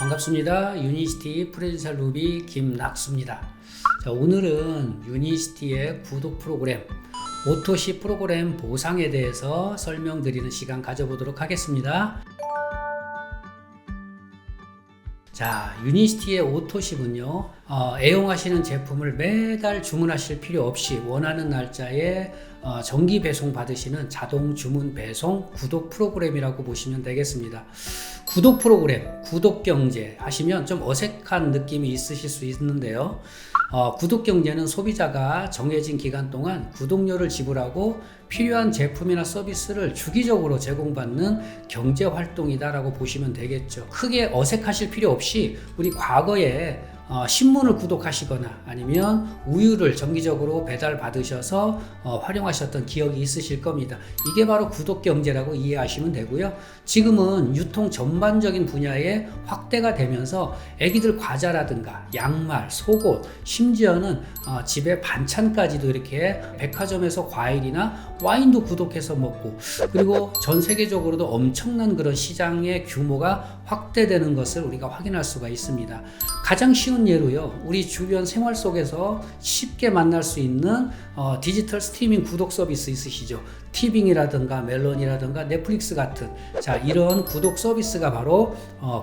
반갑습니다. 유니시티 프레젠셜 루비 김낙수입니다. 자, 오늘은 유니시티의 구독 프로그램 오토시 프로그램 보상에 대해서 설명드리는 시간 가져보도록 하겠습니다. 자, 유니시티의 오토십은요, 애용하시는 제품을 매달 주문하실 필요 없이 원하는 날짜에 정기 배송 받으시는 자동 주문 배송 구독 프로그램이라고 보시면 되겠습니다. 구독 프로그램, 구독 경제 하시면 좀 어색한 느낌이 있으실 수 있는데요. 구독 경제는 소비자가 정해진 기간 동안 구독료를 지불하고 필요한 제품이나 서비스를 주기적으로 제공받는 경제 활동이다라고 보시면 되겠죠. 크게 어색하실 필요 없이 우리 과거에 신문을 구독하시거나 아니면 우유를 정기적으로 배달 받으셔서 활용하셨던 기억이 있으실 겁니다. 이게 바로 구독 경제라고 이해하시면 되고요. 지금은 유통 전반적인 분야에 확대가 되면서 애기들 과자라든가 양말, 속옷, 심지어는 집에 반찬까지도 이렇게 백화점에서 과일이나 와인도 구독해서 먹고, 그리고 전 세계적으로도 엄청난 그런 시장의 규모가 확대되는 것을 우리가 확인할 수가 있습니다. 가장 쉬운 예로요, 우리 주변 생활 속에서 쉽게 만날 수 있는 디지털 스트리밍 구독 서비스 있으시죠? 티빙이라든가 멜론이라든가 넷플릭스 같은, 자, 이런 구독 서비스가 바로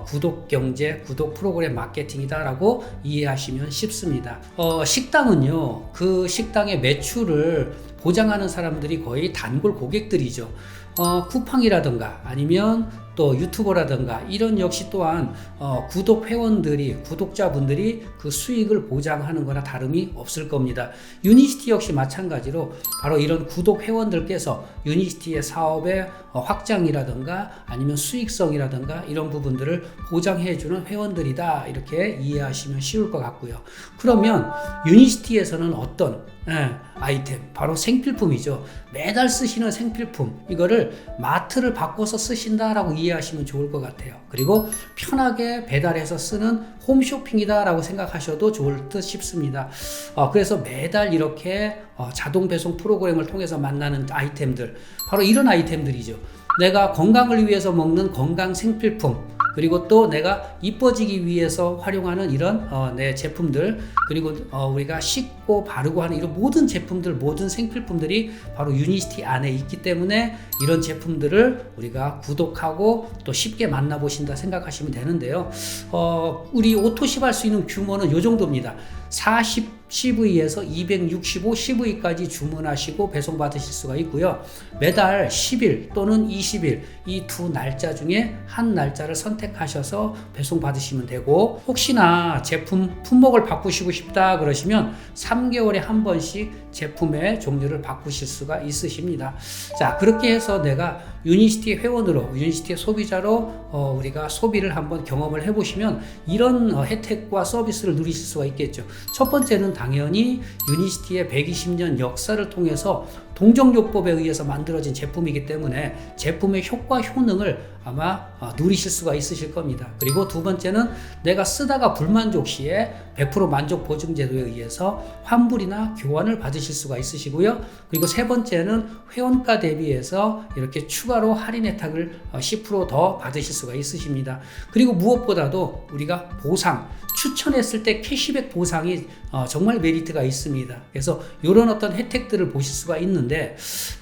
구독 경제, 구독 프로그램 마케팅이다라고 이해하시면 쉽습니다. 식당은요, 그 식당의 매출을 보장하는 사람들이 거의 단골 고객들이죠. 쿠팡이라든가 아니면 또 유튜버라든가 이런 역시 또한 구독 회원들이, 구독자분들이 그 수익을 보장하는 거나 다름이 없을 겁니다. 유니시티 역시 마찬가지로 바로 이런 구독 회원들께서 유니시티의 사업의 확장이라든가 아니면 수익성이라든가 이런 부분들을 보장해주는 회원들이다, 이렇게 이해하시면 쉬울 것 같고요. 그러면 유니시티에서는 어떤 아이템, 바로 생필품이죠. 매달 쓰시는 생필품, 이거를 마트를 바꿔서 쓰신다라고 이해하시면 좋을 것 같아요. 그리고 편하게 배달해서 쓰는 홈쇼핑이다 라고 생각하셔도 좋을 듯 싶습니다. 그래서 매달 이렇게 자동 배송 프로그램을 통해서 만나는 아이템들, 바로 이런 아이템들이죠. 내가 건강을 위해서 먹는 건강 생필품, 그리고 또 내가 이뻐지기 위해서 활용하는 이런 내 제품들, 그리고 우리가 씻고 바르고 하는 이런 모든 제품들, 모든 생필품들이 바로 유니시티 안에 있기 때문에 이런 제품들을 우리가 구독하고 또 쉽게 만나보신다 생각하시면 되는데요. 우리 오토십 할 수 있는 규모는 이 정도입니다. 40CV에서 265CV까지 주문하시고 배송받으실 수가 있고요. 매달 10일 또는 20일 이 두 날짜 중에 한 날짜를 선택하셔서 배송받으시면 되고, 혹시나 제품 품목을 바꾸시고 싶다 그러시면 3개월에 한 번씩 제품의 종류를 바꾸실 수가 있으십니다. 자, 그렇게 해서 내가 유니시티 회원으로, 유니시티 소비자로 우리가 소비를 한번 경험을 해보시면 이런 혜택과 서비스를 누리실 수가 있겠죠. 첫 번째는 당연히 유니시티의 120년 역사를 통해서 동정요법에 의해서 만들어진 제품이기 때문에 제품의 효과, 효능을 아마 누리실 수가 있으실 겁니다. 그리고 두 번째는 내가 쓰다가 불만족 시에 100% 만족 보증 제도에 의해서 환불이나 교환을 받으실 수가 있으시고요. 그리고 세 번째는 회원가 대비해서 이렇게 추가로 할인 혜택을 10% 더 받으실 수가 있으십니다. 그리고 무엇보다도 우리가 보상, 추천했을 때 캐시백 보상이 정말 메리트가 있습니다. 그래서 이런 어떤 혜택들을 보실 수가 있는데,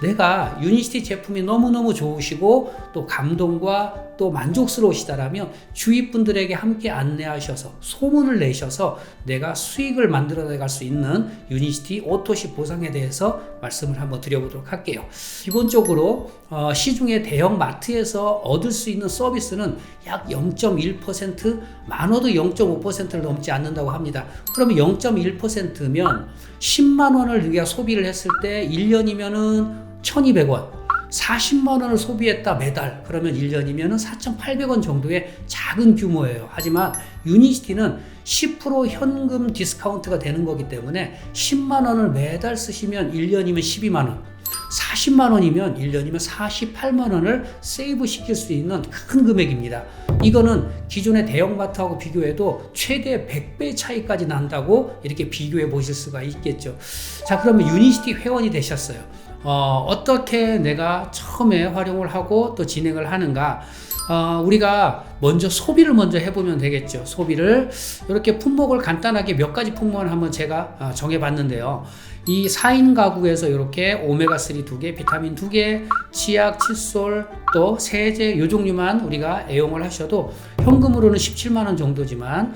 내가 유니시티 제품이 너무너무 좋으시고 또 감동과 또 만족스러우시다라면 주위 분들에게 함께 안내하셔서 소문을 내셔서 내가 수익을 만들어 나갈 수 있는 유니시티 오토십 보상에 대해서 말씀을 한번 드려보도록 할게요. 기본적으로 시중의 대형 마트에서 얻을 수 있는 서비스는 약 0.1%, 많아도 0.5%를 넘지 않는다고 합니다. 그러면 0.1%면 10만 원을 우리가 소비를 했을 때 1년이면은 1,200원, 40만 원을 소비했다 매달, 그러면 1년이면 4,800원 정도의 작은 규모예요. 하지만 유니시티는 10% 현금 디스카운트가 되는 거기 때문에 10만 원을 매달 쓰시면 1년이면 12만 원, 40만 원이면 1년이면 48만 원을 세이브 시킬 수 있는 큰 금액입니다. 이거는 기존의 대형마트하고 비교해도 최대 100배 차이까지 난다고 이렇게 비교해 보실 수가 있겠죠. 자, 그러면 유니시티 회원이 되셨어요. 어떻게 내가 처음에 활용을 하고 또 진행을 하는가? 우리가 먼저 소비를 먼저 해보면 되겠죠. 소비를 이렇게 품목을 간단하게 몇 가지 품목을 한번 제가 정해봤는데요. 이 4인 가구에서 이렇게 오메가3 2개, 비타민 2개, 치약, 칫솔, 또 세제 요 종류만 우리가 애용을 하셔도 현금으로는 17만 원 정도지만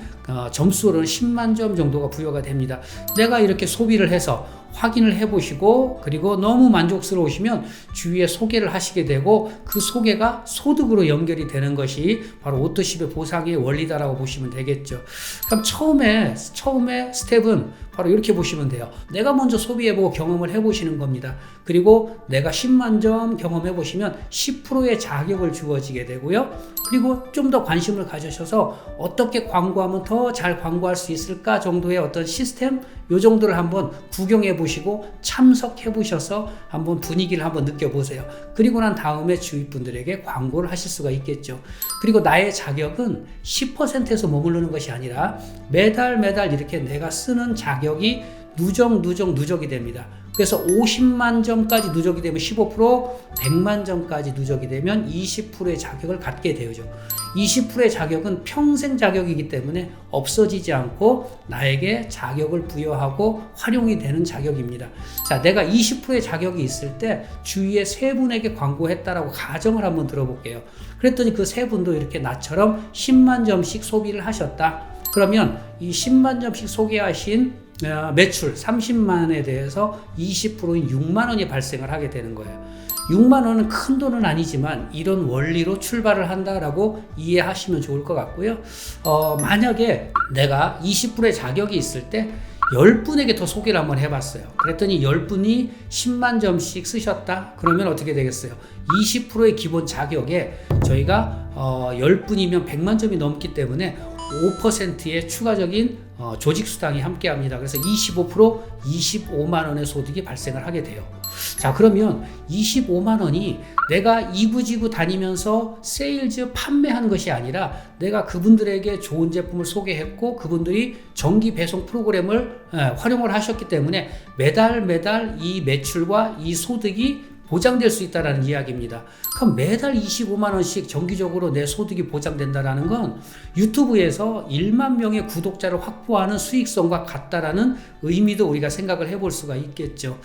점수로는 10만 점 정도가 부여가 됩니다. 내가 이렇게 소비를 해서 확인을 해보시고 그리고 너무 만족스러우시면 주위에 소개를 하시게 되고 그 소개가 소득으로 연결이 되는 것이 바로 오토십의 보상의 원리다라고 보시면 되겠죠. 그럼 처음에 스텝은 바로 이렇게 보시면 돼요. 내가 먼저 소비해보고 경험을 해보시는 겁니다. 그리고 내가 10만 점 경험해보시면 10%의 자격을 주어지게 되고요. 그리고 좀 더 관심을 가지셔서 어떻게 광고하면 더 잘 광고할 수 있을까 정도의 어떤 시스템 요 정도를 한번 구경해 보시고 참석해 보셔서 한번 분위기를 한번 느껴보세요. 그리고 난 다음에 주위 분들에게 광고를 하실 수가 있겠죠. 그리고 나의 자격은 10%에서 머무르는 것이 아니라 매달 이렇게 내가 쓰는 자격이 누적이 됩니다. 그래서 50만 점까지 누적이 되면 15%, 100만 점까지 누적이 되면 20%의 자격을 갖게 되죠. 20%의 자격은 평생 자격이기 때문에 없어지지 않고 나에게 자격을 부여하고 활용이 되는 자격입니다. 자, 내가 20%의 자격이 있을 때 주위에 3분에게 광고했다라고 가정을 한번 들어볼게요. 그랬더니 그 3분도 이렇게 나처럼 10만 점씩 소비를 하셨다. 그러면 이 10만 점씩 소개하신 매출 30만에 대해서 20%인 6만 원이 발생을 하게 되는 거예요. 6만 원은 큰 돈은 아니지만 이런 원리로 출발을 한다라고 이해하시면 좋을 것 같고요. 만약에 내가 20%의 자격이 있을 때 10분에게 더 소개를 한번 해봤어요. 그랬더니 10분이 10만 점씩 쓰셨다? 그러면 어떻게 되겠어요? 20%의 기본 자격에 저희가 10분이면 100만 점이 넘기 때문에 5%의 추가적인 조직 수당이 함께 합니다. 그래서 25% 25만 원의 소득이 발생을 하게 돼요. 자, 그러면 25만 원이 내가 이구지구 다니면서 세일즈 판매한 것이 아니라 내가 그분들에게 좋은 제품을 소개했고 그분들이 정기 배송 프로그램을 활용을 하셨기 때문에 매달 이 매출과 이 소득이 보장될 수 있다는 이야기입니다. 그럼 매달 25만 원씩 정기적으로 내 소득이 보장된다는 건 유튜브에서 1만 명의 구독자를 확보하는 수익성과 같다라는 의미도 우리가 생각을 해볼 수가 있겠죠.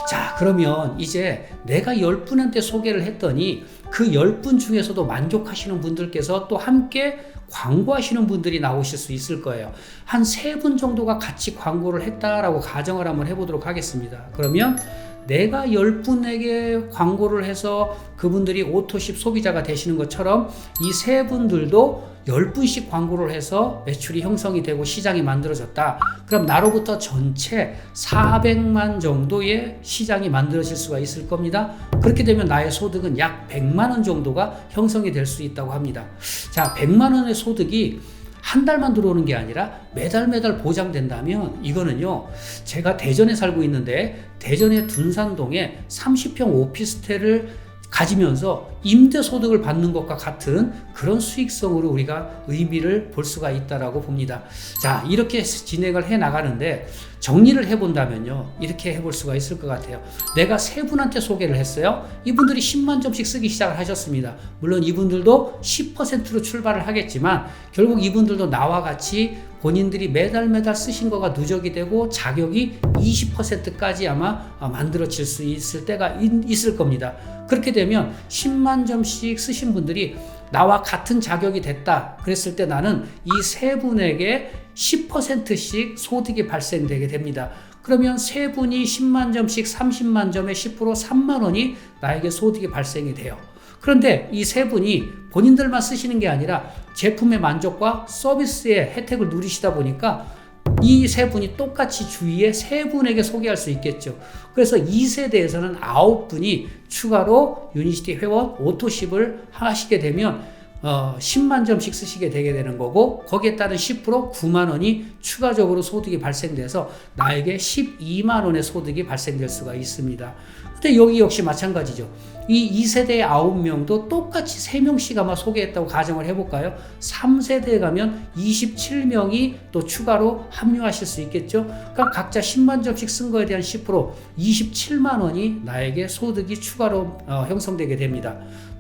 자, 그러면 이제 내가 10분한테 소개를 했더니 그 10분 중에서도 만족하시는 분들께서 또 함께 광고하시는 분들이 나오실 수 있을 거예요. 한 3분 정도가 같이 광고를 했다라고 가정을 한번 해보도록 하겠습니다. 그러면 내가 10분에게 광고를 해서 그분들이 오토십 소비자가 되시는 것처럼 이 3분들도 10분씩 광고를 해서 매출이 형성이 되고 시장이 만들어졌다. 그럼 나로부터 전체 400만 정도의 시장이 만들어질 수가 있을 겁니다. 그렇게 되면 나의 소득은 약 100만 원 정도가 형성이 될 수 있다고 합니다. 자, 100만 원의 소득이 한 달만 들어오는 게 아니라 매달 보장된다면 이거는요, 제가 대전에 살고 있는데 대전의 둔산동에 30평 오피스텔을 가지면서 임대 소득을 받는 것과 같은 그런 수익성으로 우리가 의미를 볼 수가 있다라고 봅니다. 자, 이렇게 진행을 해 나가는데 정리를 해본다면요, 이렇게 해볼 수가 있을 것 같아요. 내가 3분한테 소개를 했어요. 이분들이 10만 점씩 쓰기 시작을 하셨습니다. 물론 이분들도 10%로 출발을 하겠지만 결국 이분들도 나와 같이 본인들이 매달 쓰신 거가 누적이 되고 자격이 20%까지 아마 만들어질 수 있을 때가 있을 겁니다. 그렇게 되면 10만 점씩 쓰신 분들이 나와 같은 자격이 됐다 그랬을 때 나는 이 3분에게 10%씩 소득이 발생되게 됩니다. 그러면 3분이 10만 점씩 30만 점에 10% 3만 원이 나에게 소득이 발생이 돼요. 그런데 이 3분이 본인들만 쓰시는 게 아니라 제품의 만족과 서비스의 혜택을 누리시다 보니까 이 3분이 똑같이 주위에 3분에게 소개할 수 있겠죠. 그래서 2세대에서는 9분이 추가로 유니시티 회원 오토십을 하시게 되면 10만 점씩 쓰시게 되게 되는 거고, 거기에 따른 10% 9만 원이 추가적으로 소득이 발생돼서 나에게 12만 원의 소득이 발생될 수가 있습니다. 근데 여기 역시 마찬가지죠. 이 2세대의 9명도 똑같이 3명씩 아마 소개했다고 가정을 해볼까요? 3세대에 가면 27명이 또 추가로 합류하실 수 있겠죠. 그러니까 각자 10만 점씩 쓴 거에 대한 10% 27만 원이 나에게 소득이 추가로 형성되게 됩니다.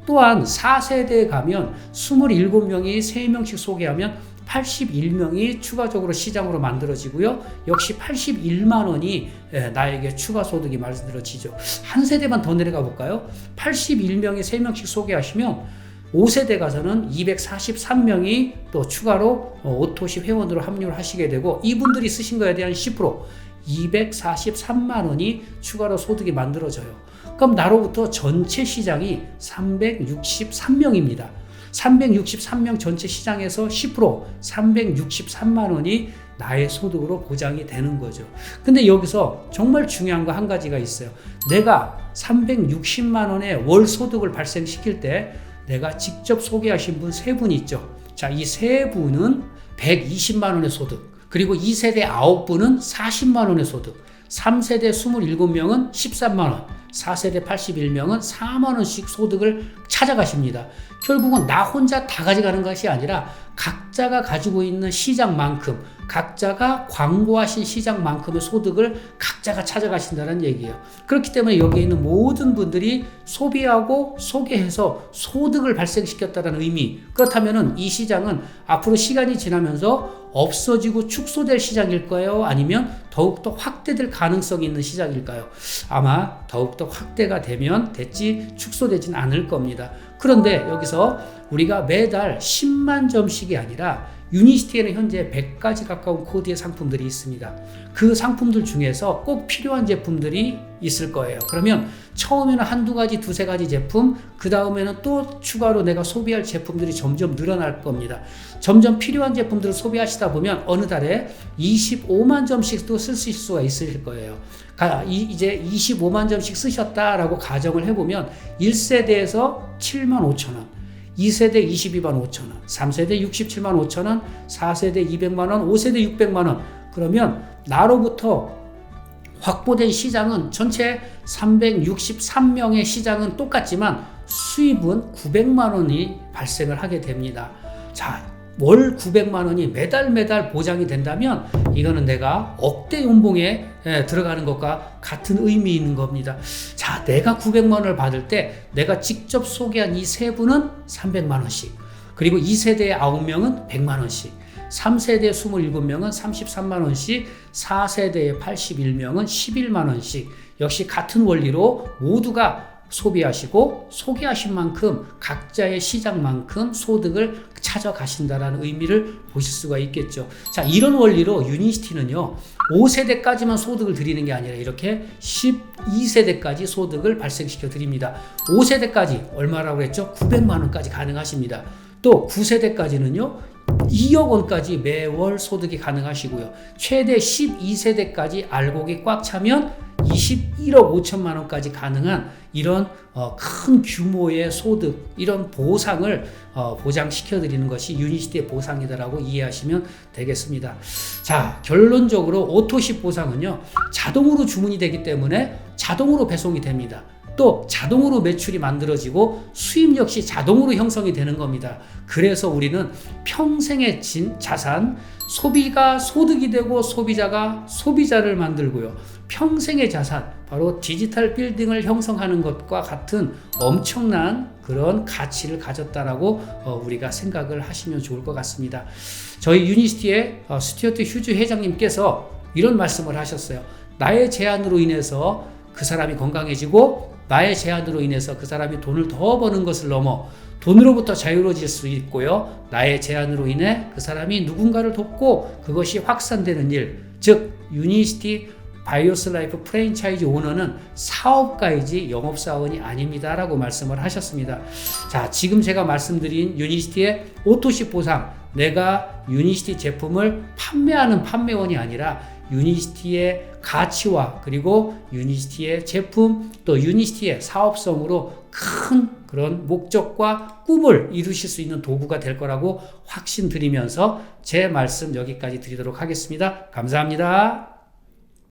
또한 4세대에 가면 27명이 3명씩 소개하면 81명이 추가적으로 시장으로 만들어지고요. 역시 81만 원이 나에게 추가 소득이 만들어지죠. 한 세대만 더 내려가 볼까요? 81명이 3명씩 소개하시면 5세대 가서는 243명이 또 추가로 오토시 회원으로 합류를 하시게 되고, 이분들이 쓰신 거에 대한 10% 243만 원이 추가로 소득이 만들어져요. 그럼 나로부터 전체 시장이 363명입니다. 363명 전체 시장에서 10% 363만 원이 나의 소득으로 보장이 되는 거죠. 근데 여기서 정말 중요한 거 한 가지가 있어요. 내가 360만 원의 월 소득을 발생시킬 때 내가 직접 소개하신 분 3분 있죠. 자, 이 3분은 120만 원의 소득, 그리고 2세대 9분은 40만 원의 소득, 3세대 27명은 13만 원, 4세대 81명은 4만 원씩 소득을 찾아가십니다. 결국은 나 혼자 다 가져가는 것이 아니라 각자가 가지고 있는 시장만큼, 각자가 광고하신 시장만큼의 소득을 각자가 찾아가신다는 얘기예요. 그렇기 때문에 여기에 있는 모든 분들이 소비하고 소개해서 소득을 발생시켰다는 의미. 그렇다면 이 시장은 앞으로 시간이 지나면서 없어지고 축소될 시장일까요? 아니면 더욱더 확대될 가능성이 있는 시장일까요? 아마 더욱더 확대가 되면 됐지 축소되진 않을 겁니다. 그런데 여기서 우리가 매달 10만 점씩이 아니라 유니시티에는 현재 100가지 가까운 코드의 상품들이 있습니다. 그 상품들 중에서 꼭 필요한 제품들이 있을 거예요. 그러면 처음에는 한두 가지, 두세 가지 제품, 그 다음에는 또 추가로 내가 소비할 제품들이 점점 늘어날 겁니다. 점점 필요한 제품들을 소비하시다 보면 어느 달에 25만 점씩도 쓰실 수가 있을 거예요. 이제 25만 점씩 쓰셨다라고 가정을 해보면 1세대에서 7만 5천 원, 2세대 22만 5천 원, 3세대 67만 5천 원, 4세대 200만 원, 5세대 600만 원. 그러면 나로부터 확보된 시장은 전체 363명의 시장은 똑같지만 수입은 900만 원이 발생을 하게 됩니다. 자, 월 900만 원이 매달 보장이 된다면 이거는 내가 억대 연봉에 들어가는 것과 같은 의미 있는 겁니다. 자, 내가 900만 원을 받을 때 내가 직접 소개한 이 세 분은 300만 원씩, 그리고 2세대의 9명은 100만 원씩, 3세대 27명은 33만 원씩, 4세대의 81명은 11만 원씩, 역시 같은 원리로 모두가 소비하시고 소개하신 만큼 각자의 시장만큼 소득을 찾아가신다는 의미를 보실 수가 있겠죠. 자, 이런 원리로 유니시티는요 5세대까지만 소득을 드리는 게 아니라 이렇게 12세대까지 소득을 발생시켜 드립니다. 5세대까지 얼마라고 했죠? 900만 원까지 가능하십니다. 또 9세대까지는요 2억 원까지 매월 소득이 가능하시고요. 최대 12세대까지 알곡이 꽉 차면 21억 5천만 원까지 가능한 이런 큰 규모의 소득, 이런 보상을 보장시켜 드리는 것이 유니시티의 보상이다라고 이해하시면 되겠습니다. 자, 결론적으로 오토십 보상은요 자동으로 주문이 되기 때문에 자동으로 배송이 됩니다. 또 자동으로 매출이 만들어지고 수입 역시 자동으로 형성이 되는 겁니다. 그래서 우리는 평생의 자산, 소비가 소득이 되고 소비자가 소비자를 만들고요. 평생의 자산, 바로 디지털 빌딩을 형성하는 것과 같은 엄청난 그런 가치를 가졌다라고 우리가 생각을 하시면 좋을 것 같습니다. 저희 유니시티의 스튜어트 휴즈 회장님께서 이런 말씀을 하셨어요. 나의 제안으로 인해서 그 사람이 건강해지고 나의 제안으로 인해서 그 사람이 돈을 더 버는 것을 넘어 돈으로부터 자유로워질 수 있고요. 나의 제안으로 인해 그 사람이 누군가를 돕고 그것이 확산되는 일, 즉 유니시티 바이오스 라이프 프랜차이즈 오너는 사업가이지 영업사원이 아닙니다 라고 말씀을 하셨습니다. 자, 지금 제가 말씀드린 유니시티의 오토십 보상, 내가 유니시티 제품을 판매하는 판매원이 아니라 유니시티의 가치와 그리고 유니시티의 제품 또 유니시티의 사업성으로 큰 그런 목적과 꿈을 이루실 수 있는 도구가 될 거라고 확신드리면서 제 말씀 여기까지 드리도록 하겠습니다. 감사합니다.